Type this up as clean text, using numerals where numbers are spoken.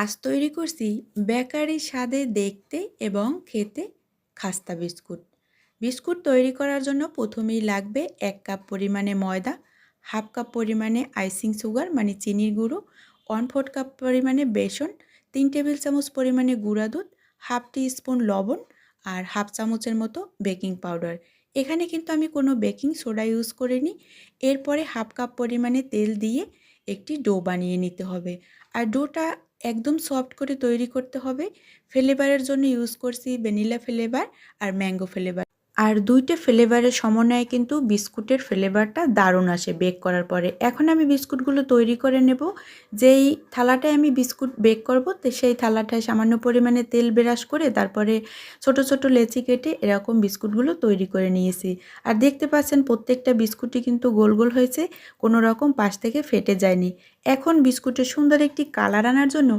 আজ তৈরি করছি বেকারি স্বাদে দেখতে এবং খেতে খাস্তা বিস্কুট। বিস্কুট তৈরি করার জন্য প্রথমেই লাগবে ১ কাপ পরিমাণে ময়দা, হাফ কাপ পরিমাণে আইসিং সুগার মানে চিনির গুঁড়ো, 1/4 কাপ পরিমাণে বেসন, ৩ টেবিল চামচ পরিমাণে গুঁড়া দুধ, হাফ টি স্পুন লবণ আর হাফ চামচের মতো বেকিং পাউডার। এখানে কিন্তু আমি কোনো বেকিং সোডা ইউজ করিনি। এরপরে হাফ কাপ পরিমাণে তেল দিয়ে একটি ডো বানিয়ে নিতে হবে। আর ডোটা একদম সফট করে তৈরি করতে হবে। ফ্লেভারের জন্য ইউজ করছি ভ্যানিলা ফ্লেভার আর ম্যাঙ্গো ফ্লেভার। আর ২ টা ফ্লেভারের সমন্বয়ে কিন্তু বিস্কুটের ফ্লেভারটা দারুণ আসে বেক করার পরে। এখন আমি বিস্কুটগুলো তৈরি করে নেব। যেই থালাটায় আমি বিস্কুট বেক করব সেই থালাটায় সামান্য পরিমাণে তেল ব্রাশ করে তারপরে ছোট, ছোট লেচি কেটে এরকম বিস্কুটগুলো তৈরি করে নিয়েছি। আর দেখতে পাচ্ছেন প্রত্যেকটা বিস্কুটই কিন্তু গোল, গোল হয়েছে। কোনো রকম পাশ থেকে ফেটে যায়নি। এখন বিস্কুটের সুন্দর একটি কালার আনার জন্য